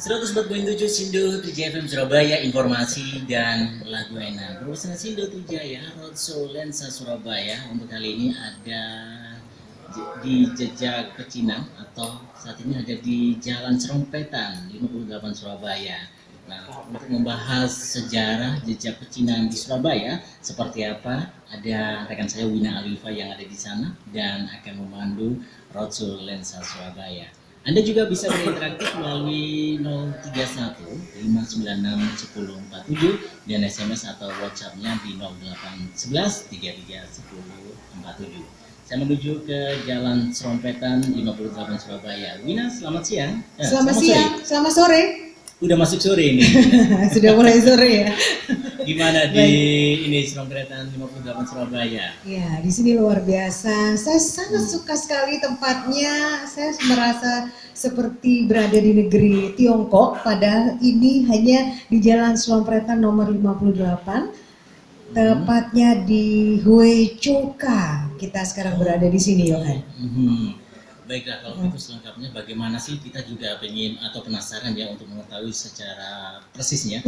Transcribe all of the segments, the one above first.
104.7 Sindo Trijaya FM Surabaya, informasi dan lagu enak. Berusaha Sindo Trijaya, Roadshow Lensa Surabaya. Untuk kali ini ada di Jejak Pecinan atau saat ini ada di Jalan Serompetan 58 Surabaya. Nah, untuk membahas sejarah jejak pecinan di Surabaya seperti apa, ada rekan saya Wina Alifa yang ada di sana dan akan memandu Roadshow Lensa Surabaya. Anda juga bisa berinteraktif melalui 031 596 1047 dan SMS atau WhatsApp-nya di 0811 33 10 47. Saya menuju ke Jalan Serompetan 58 Surabaya. Wina, selamat siang. Selamat siang, selamat sore. Udah masuk sore ini. Sudah mulai sore ya. Gimana di ini Serompetan 58 Surabaya? Ya, di sini luar biasa. Saya sangat suka sekali tempatnya. Saya merasa seperti berada di negeri Tiongkok. Padahal ini hanya di Jalan Serompetan nomor 58. Tepatnya di Huichoka. Kita sekarang berada di sini, Yohan. Baiklah, kalau itu selengkapnya bagaimana sih, kita juga pengen atau penasaran ya untuk mengetahui secara persisnya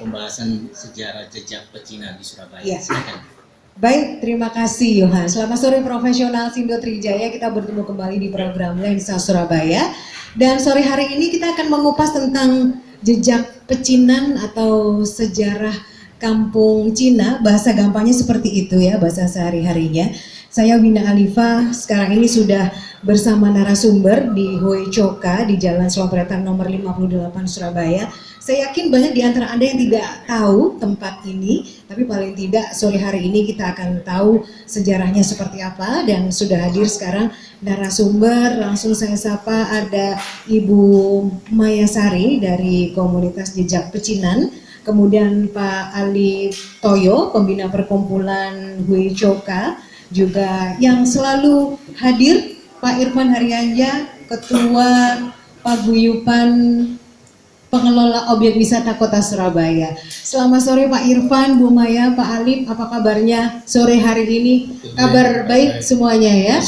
pembahasan sejarah jejak pecinan di Surabaya. Ya. Silakan. Baik, terima kasih Yohan. Selamat sore profesional Sindo Trijaya. Kita bertemu kembali di program Lensa Surabaya. Dan sore hari ini kita akan mengupas tentang jejak pecinan atau sejarah kampung Cina. Bahasa gampangnya seperti itu ya, bahasa sehari-harinya. Saya Wina Alifa, sekarang ini sudah bersama narasumber di Huichoka di Jalan Serompetan nomor 58 Surabaya. Saya yakin banyak di antara Anda yang tidak tahu tempat ini, tapi paling tidak sore hari ini kita akan tahu sejarahnya seperti apa. Dan sudah hadir sekarang narasumber, langsung saya sapa, ada Ibu Mayasari dari komunitas Jejak Pecinan. Kemudian Pak Ali Toyo, pembina perkumpulan Huichoka, juga yang selalu hadir Pak Irfan Haryanja, Ketua Paguyuban Pengelola Objek Wisata Kota Surabaya. Selamat sore Pak Irfan, Bu Maya, Pak Alif, apa kabarnya sore hari ini? Kabar baik semuanya ya?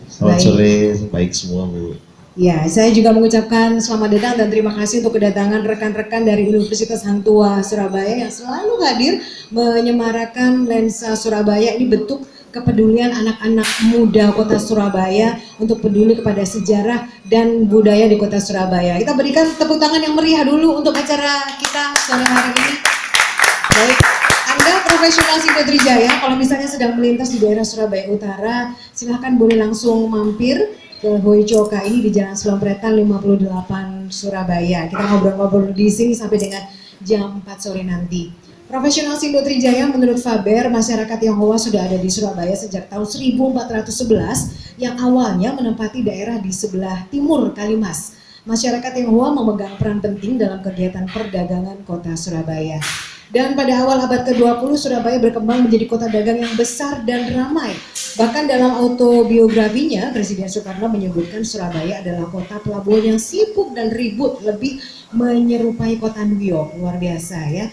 Selamat sore, baik semua Bu. Ya, saya juga mengucapkan selamat datang dan terima kasih untuk kedatangan rekan-rekan dari Universitas Hang Tuah Surabaya yang selalu hadir menyemarakan Lensa Surabaya. Ini bentuk kepedulian anak-anak muda kota Surabaya untuk peduli kepada sejarah dan budaya di kota Surabaya. Kita berikan tepuk tangan yang meriah dulu untuk acara kita sore hari ini. Baik, Anda profesional Sindo Trijaya, kalau misalnya sedang melintas di daerah Surabaya Utara, silahkan boleh langsung mampir ke Huichoka ini di Jalan Serompetan 58 Surabaya. Kita ngobrol-ngobrol di sini sampai dengan jam 4 sore nanti. Profesional Sindo Trijaya menurut Faber, masyarakat Tionghoa sudah ada di Surabaya sejak tahun 1411 yang awalnya menempati daerah di sebelah timur Kalimas. Masyarakat Tionghoa memegang peran penting dalam kegiatan perdagangan kota Surabaya. Dan pada awal abad ke-20 Surabaya berkembang menjadi kota dagang yang besar dan ramai. Bahkan dalam autobiografinya Presiden Soekarno menyebutkan Surabaya adalah kota pelabuhan yang sibuk dan ribut, lebih menyerupai kota New York. Luar biasa ya.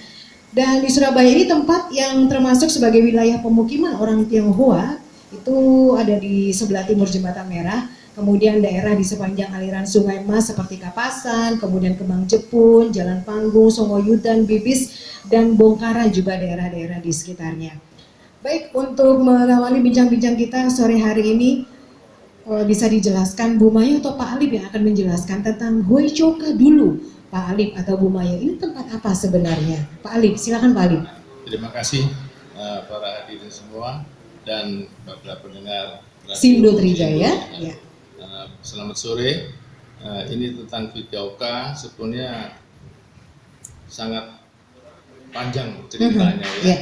Dan di Surabaya ini tempat yang termasuk sebagai wilayah pemukiman orang Tionghoa, itu ada di sebelah timur Jembatan Merah, kemudian daerah di sepanjang aliran Sungai Mas seperti Kapasan, kemudian Kembang Jepun, Jalan Panggung, Songoyudan, Bibis, dan Bongkara juga daerah-daerah di sekitarnya. Baik, untuk mengawali bincang-bincang kita sore hari ini, bisa dijelaskan Bu Maya atau Pak Alif yang akan menjelaskan tentang Huichoka dulu. Pak Alif atau Bu Maya, ini tempat apa sebenarnya? Pak Alif, silakan Pak Alif. Terima kasih para hadirin semua dan para pendengar Sindo Trijaya. Ya. Selamat sore. Ini tentang Huichoka, sebenarnya sangat panjang ceritanya ya. Yeah.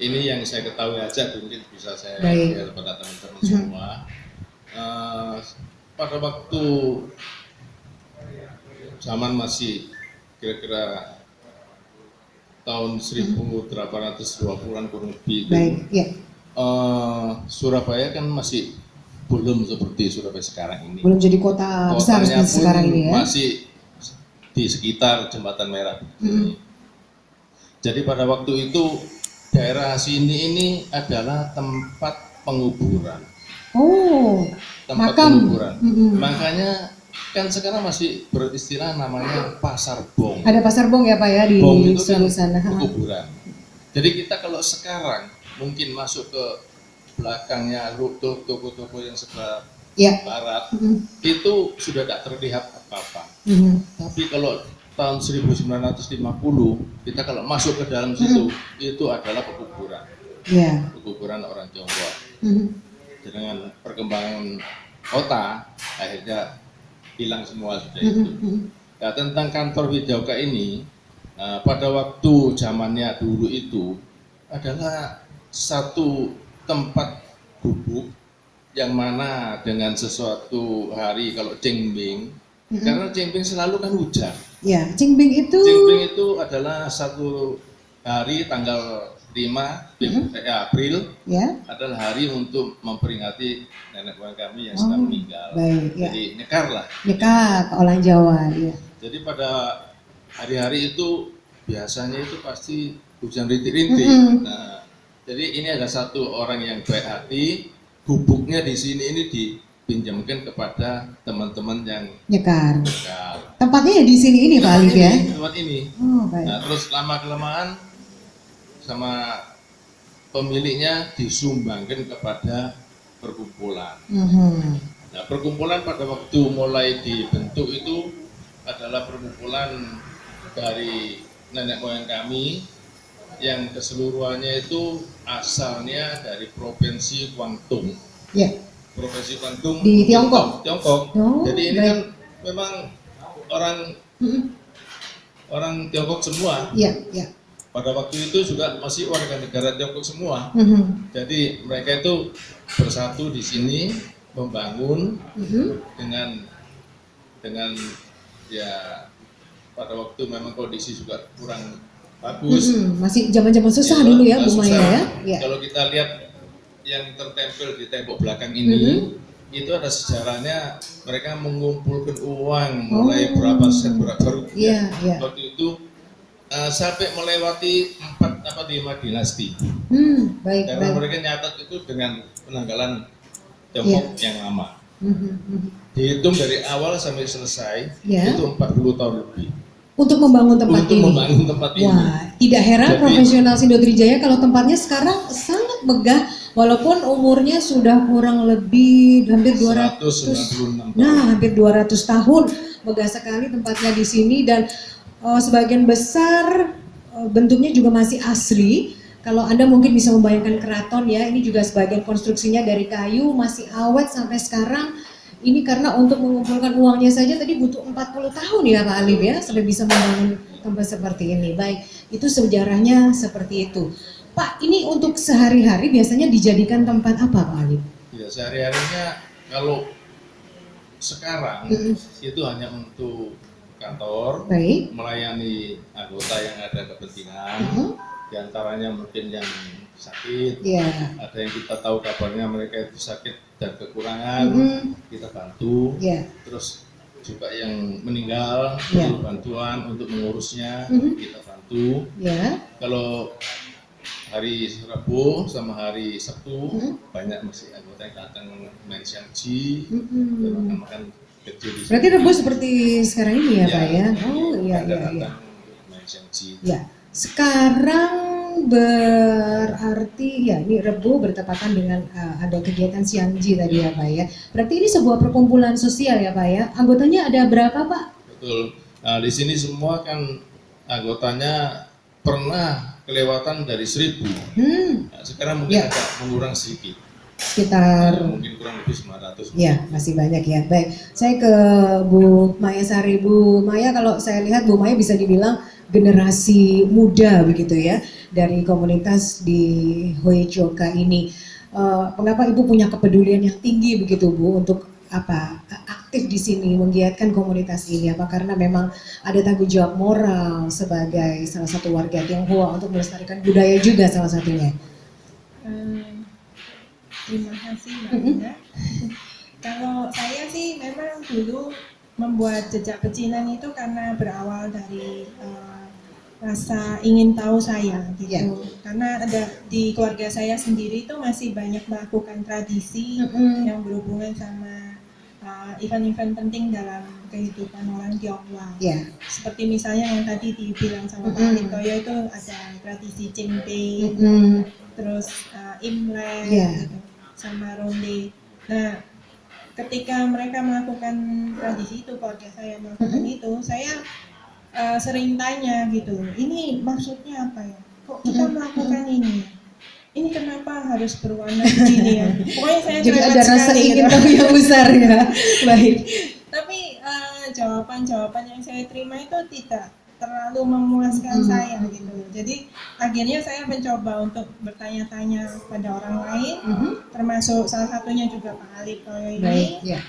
Ini yang saya ketahui aja, mungkin bisa saya share kepada teman-teman semua. Pada waktu zaman masih kira-kira tahun 1820-an kurang lebih itu, Surabaya kan masih belum seperti Surabaya sekarang ini. Belum jadi kota besar seperti sekarang ini ya. Masih di sekitar Jembatan Merah. Jadi pada waktu itu daerah sini ini adalah tempat penguburan. Oh, tempat makam. penguburan. Makanya kan sekarang masih beristilah namanya pasar bong. Ada pasar bong ya Pak ya di Bong itu kan sebelah sana. kuburan. Jadi kita kalau sekarang mungkin masuk ke belakangnya toko-toko yang sebelah Ya. barat, itu sudah tidak terlihat apa-apa. Tapi kalau tahun 1950 kita kalau masuk ke dalam situ, itu adalah pekuburan. Ya. Pekuburan orang Tionghoa. Dengan perkembangan kota, akhirnya hilang semua sudah itu. Nah, tentang kantor Widauka ini, pada waktu zamannya dulu itu adalah satu tempat gubuk yang mana dengan sesuatu hari kalau Cengbing, karena Cengbing selalu kan hujan. Ya, Cengbing itu adalah satu hari tanggal 5 April ya. adalah hari untuk memperingati nenek moyang kami yang sudah meninggal. Baik, ya. Jadi nyekar lah. Nyekar orang Jawa, ya. Jadi pada hari-hari itu biasanya itu pasti hujan rintik-rintik. Nah, jadi ini ada satu orang yang baik hati, gubuknya di sini ini dipinjamkan kepada teman-teman yang Nyekar. nyekar. Tempatnya ya di sini ini Pak Alif ya. Tempat ini. Oh, baik. Nah, terus lama-kelamaan sama pemiliknya disumbangkan kepada perkumpulan. Nah, perkumpulan pada waktu mulai dibentuk itu adalah perkumpulan dari nenek moyang kami yang keseluruhannya itu asalnya dari Provinsi Guangdong. Ya. Provinsi Guangdong Di Tiongkok. Oh, Jadi ini baik. kan memang orang Tiongkok semua. Iya, iya. Pada waktu itu juga masih warga negara Tiongkok semua. Jadi mereka itu bersatu di sini membangun dengan ya pada waktu memang kondisi juga kurang bagus. Masih zaman-zaman susah dulu ya Bu Maya ya. Ya. Kalau kita lihat yang tertempel di tembok belakang ini, itu ada sejarahnya mereka mengumpulkan uang mulai berapa set berapa rupiah. Waktu itu sampai melewati 4 atau 5 dinasti. Baik, Karena baik. mereka nyatat itu dengan penanggalan Tiongkok yang lama. Dihitung dari awal sampai selesai itu 40 tahun lebih. Untuk membangun tempat Untuk ini. membangun tempat ini. Wah, tidak heran Jadi, profesional Sindo Trijaya kalau tempatnya sekarang sangat megah walaupun umurnya sudah kurang lebih hampir 196 tahun. Nah, hampir 200 tahun. Megah sekali tempatnya di sini dan sebagian besar bentuknya juga masih asri. Kalau Anda mungkin bisa membayangkan keraton ya, ini juga sebagian konstruksinya dari kayu, masih awet sampai sekarang. Ini karena untuk mengumpulkan uangnya saja tadi butuh 40 tahun ya Pak Alif ya, sampai bisa membangun tempat seperti ini. Baik, itu sejarahnya seperti itu. Pak, ini untuk sehari-hari biasanya dijadikan tempat apa Pak Alif? Ya, sehari-harinya kalau sekarang itu hanya untuk kantor, baik, melayani anggota yang ada kepentingan, diantaranya mungkin yang sakit, ada yang kita tahu kabarnya mereka itu sakit dan kekurangan, kita bantu, terus juga yang meninggal, perlu bantuan untuk mengurusnya, kita bantu. Kalau hari Rabu sama hari Sabtu banyak masih anggota yang datang main siangji, makan kecil. Berarti Rabu seperti sekarang ini ya Pak ya? Oh iya. Main siangji. Ya, sekarang berarti ya ini Rabu bertepatan dengan ada kegiatan siangji tadi ya Pak ya. Berarti ini sebuah perkumpulan sosial ya Pak ya. Anggotanya ada berapa Pak? Betul. Nah, di sini semua kan anggotanya pernah kelewatan dari 1000. Nah, sekarang mungkin agak mengurang sedikit. Sekitar mungkin kurang lebih 900. Ya, masih banyak ya. Baik, saya ke Bu Maya Sari. Bu Maya, kalau saya lihat Bu Maya bisa dibilang generasi muda begitu ya dari komunitas di Hoejoka ini. Mengapa Ibu punya kepedulian yang tinggi begitu Bu untuk aktif di sini menggiatkan komunitas ini? Apa karena memang ada tanggung jawab moral sebagai salah satu warga Tionghoa untuk melestarikan budaya juga salah satunya? Terima kasih Mbak Linda. Kalau saya sih memang dulu membuat jejak pecinan itu karena berawal dari rasa ingin tahu saya gitu. Karena ada di keluarga saya sendiri itu masih banyak melakukan tradisi yang berhubungan sama event-event penting dalam kehidupan orang Tionghoa. Ya. Seperti misalnya yang tadi dibilang sama Pak Litoyo itu ada tradisi Cingpe, terus Imlek, gitu, sama Ronde. Nah, ketika mereka melakukan tradisi itu, keluarga saya melakukan itu, saya sering tanya gitu, ini maksudnya apa ya? Kok kita melakukan ini? Ini kenapa harus berwarna begini ya? Pokoknya saya jadi ada rasa sekali, ingin gitu. tahu yang besar ya. Baik. Tapi jawaban-jawaban yang saya terima itu tidak terlalu memuaskan saya gitu. Jadi akhirnya saya mencoba untuk bertanya-tanya pada orang lain, termasuk salah satunya juga Pak Alip ini. Baik, ya.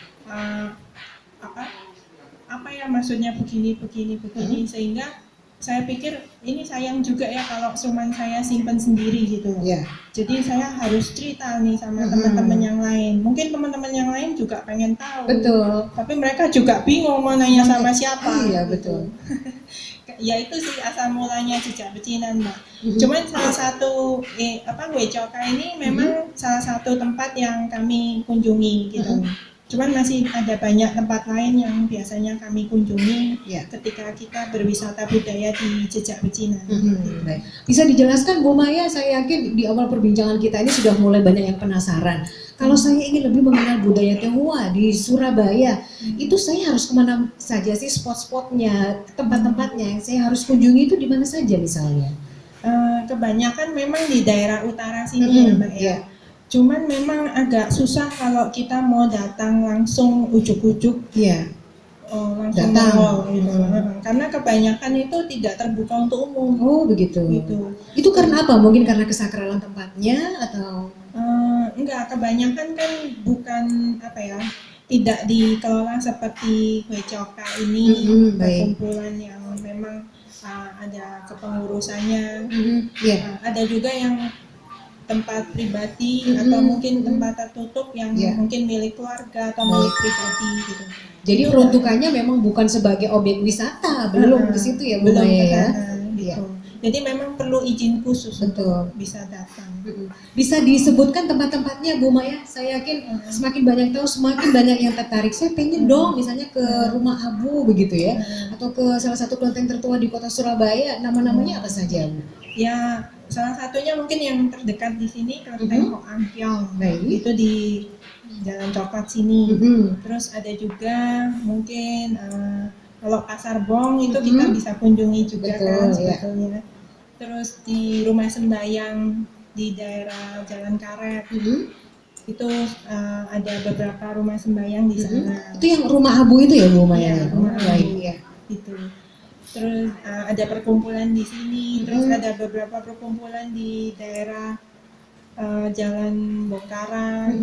Apa ya maksudnya begini sehingga saya pikir ini sayang juga ya kalau cuman saya simpen sendiri gitu. Yeah. Jadi saya harus cerita nih sama teman-teman yang lain. Mungkin teman-teman yang lain juga pengen tahu. Betul. Tapi mereka juga bingung mau nanya sama siapa. Iya, gitu. betul. Ya itu sih asal mulanya jejak pecinan, Mbak. Cuman salah satu Wecoka ini memang salah satu tempat yang kami kunjungi gitu. Cuman masih ada banyak tempat lain yang biasanya kami kunjungi ketika kita berwisata budaya di jejak pecinan. Baik. Bisa dijelaskan Bu Maya, saya yakin di awal perbincangan kita ini sudah mulai banyak yang penasaran. Kalau saya ingin lebih mengenal budaya Tionghoa di Surabaya, itu saya harus kemana saja sih spot-spotnya, tempat-tempatnya yang saya harus kunjungi itu di mana saja misalnya? Kebanyakan memang di daerah utara sini ya Mbak ya. Cuman memang agak susah kalau kita mau datang langsung ujuk-ujuk, langsung nongol gitu. Karena kebanyakan itu tidak terbuka untuk umum. Oh begitu. Gitu. Itu karena apa? Mungkin karena kesakralan tempatnya atau? Enggak, kebanyakan kan bukan tidak dikelola seperti Wecoka ini, perkumpulan yang memang ada kepengurusannya. Ada juga yang tempat pribadi atau mungkin tempat tertutup yang mungkin milik keluarga atau milik pribadi gitu. Jadi peruntukannya memang bukan sebagai objek wisata, belum ke situ ya Bu Maya ya. Gitu. Jadi memang perlu izin khusus untuk bisa datang. Bisa disebutkan tempat-tempatnya Bu Maya? Saya yakin semakin banyak tahu semakin banyak yang tertarik. Saya pengen dong misalnya ke Rumah Abu begitu ya, atau ke salah satu kelenteng tertua di kota Surabaya. Nama-namanya apa saja Bu? Ya, salah satunya mungkin yang terdekat di sini Kelenteng Hoang Kiong. Itu di Jalan Coklat sini. Terus ada juga mungkin kalau Pasar Bong itu kita bisa kunjungi juga kan sebetulnya. Terus di Rumah Sembayang di daerah Jalan Karet. Itu ada beberapa rumah sembayang di sana. Itu yang Rumah Abu itu ya Bu Maya? Ya, Rumah Abu. Ya. Itu. Terus ada perkumpulan di sini, terus ada beberapa perkumpulan di daerah Jalan Bongkaran,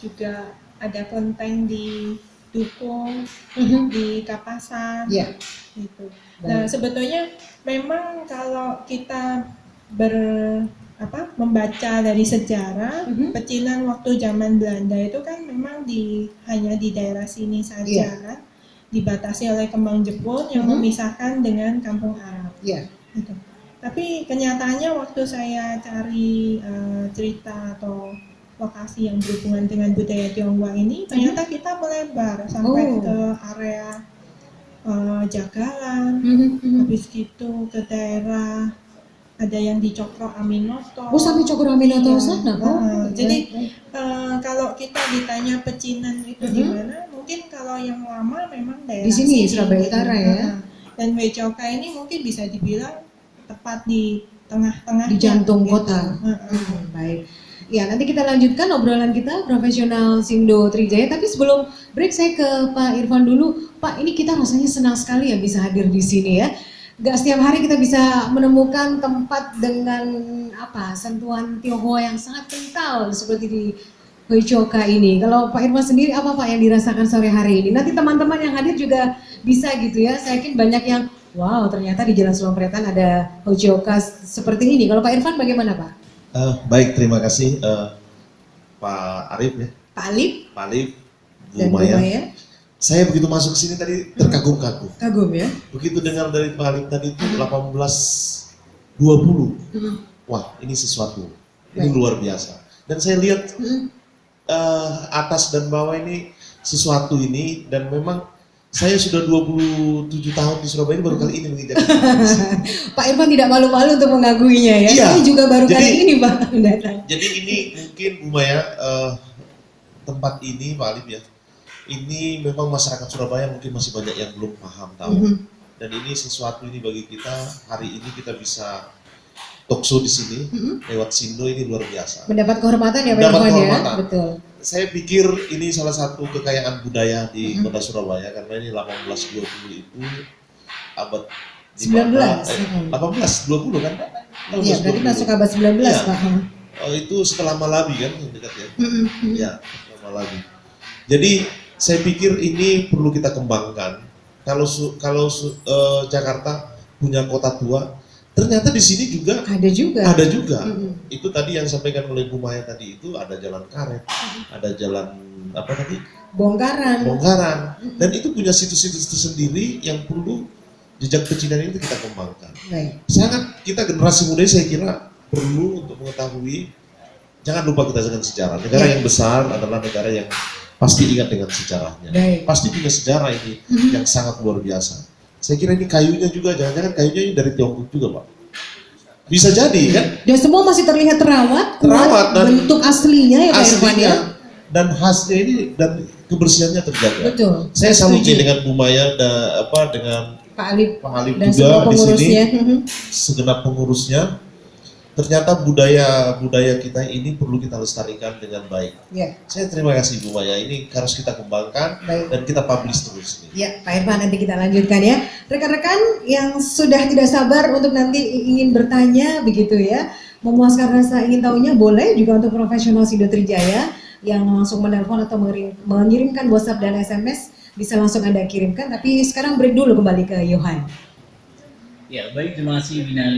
juga ada kelenteng di Dukung, di Kapasan, gitu. Nah sebetulnya memang kalau kita membaca dari sejarah, pecinan waktu zaman Belanda itu kan memang hanya di daerah sini saja kan. Dibatasi oleh kembang jepun yang memisahkan dengan kampung Arab. Gitu. Tapi kenyataannya waktu saya cari cerita atau lokasi yang berhubungan dengan budaya Tionghoa ini, ternyata kita melebar sampai ke area Jagalan, habis gitu ke daerah ada yang di Cokro Aminoto. Oh sampai Cokro Aminoto sana? Jadi kalau kita ditanya pecinan itu di mana? Mungkin kalau yang lama memang daerah di sini Surabaya gitu. Utara ya. Dan Wecoka ini mungkin bisa dibilang tepat di tengah-tengah di jantung gitu. kota. Baik. Ya nanti kita lanjutkan obrolan kita profesional Sindo Trijaya. Tapi sebelum break saya ke Pak Irfan dulu. Pak ini kita rasanya senang sekali ya bisa hadir di sini ya. Gak setiap hari kita bisa menemukan tempat dengan sentuhan Tionghoa yang sangat kental seperti di Wecoka ini. Kalau Pak Irfan sendiri apa Pak yang dirasakan sore hari ini? Nanti teman-teman yang hadir juga bisa gitu ya. Saya yakin banyak yang wow ternyata di Jalan Selompretan ada Wecoka seperti ini. Kalau Pak Irfan bagaimana Pak? Baik, terima kasih Pak Arif ya. Pak Alip. Pak Alip, Bu Dan Maya. Bu Maya. Saya begitu masuk sini tadi terkagum-kagum. Kagum ya. Begitu dengar dari Pak Alip tadi itu 1820. Wah, ini sesuatu. Ini luar biasa. Dan saya lihat atas dan bawah ini sesuatu ini, dan memang saya sudah 27 tahun di Surabaya ini baru kali ini menginjak. Pak Irfan tidak malu-malu untuk mengakuinya ya. Iya. Ini juga baru kali ini Pak datang. Jadi ini mungkin Bu Maya, tempat ini Pak Alim ya, ini memang masyarakat Surabaya mungkin masih banyak yang belum paham tahu. Dan ini sesuatu ini bagi kita, hari ini kita bisa talkshow di sini lewat Sindo, ini luar biasa. Mendapat kehormatan ya Pak Mendapat Irfan ya. kehormatan. Betul. Saya pikir ini salah satu kekayaan budaya di Kota Surabaya, karena ini 1820 itu abad 19. 1820 kan? Iya, berarti masuk abad 19 Iya. Pak. Itu setelah Malawi kan yang dekat ya. Ya, setelah Malawi. Jadi saya pikir ini perlu kita kembangkan. Kalau Jakarta punya kota tua, ternyata di sini juga Ada juga. ada juga. Itu tadi yang disampaikan oleh Bu Maya tadi, itu ada jalan karet, ada jalan apa tadi? Bongkaran. Dan itu punya situs-situs tersendiri yang perlu jejak pecinan itu kita kembangkan. Baik. Sangat kita generasi muda saya kira perlu untuk mengetahui, jangan lupa kita dengan sejarah. Negara yang besar adalah negara yang pasti ingat dengan sejarahnya. Baik. Pasti punya sejarah ini yang sangat luar biasa. Saya kira ini kayunya juga, jangan-jangan kayunya ini dari Tiongkok juga Pak. Bisa jadi kan? Dan semua masih terlihat terawat, Terawat dan bentuk aslinya ya Pak Irfan ya. aslinya dan khasnya ini dan kebersihannya terjaga. Betul. Saya salut Setuju. dengan Bu Maya dengan Pak Alif Pak Halim dan juga semua di sini, pengurusnya. segenap pengurusnya. Ternyata budaya kita ini perlu kita lestarikan dengan baik. Ya. Saya terima kasih Bu Maya, ini harus kita kembangkan Baik. dan kita publish terus ini. Ya, Pak Irfan, nanti kita lanjutkan ya. Rekan-rekan yang sudah tidak sabar untuk nanti ingin bertanya begitu ya, memuaskan rasa ingin tahunya, boleh juga untuk profesional Sindo Trijaya yang langsung menelpon atau mengirimkan WhatsApp dan SMS bisa langsung Anda kirimkan. Tapi sekarang break dulu, kembali ke Yohan. Ya, baik, terima kasih Bina.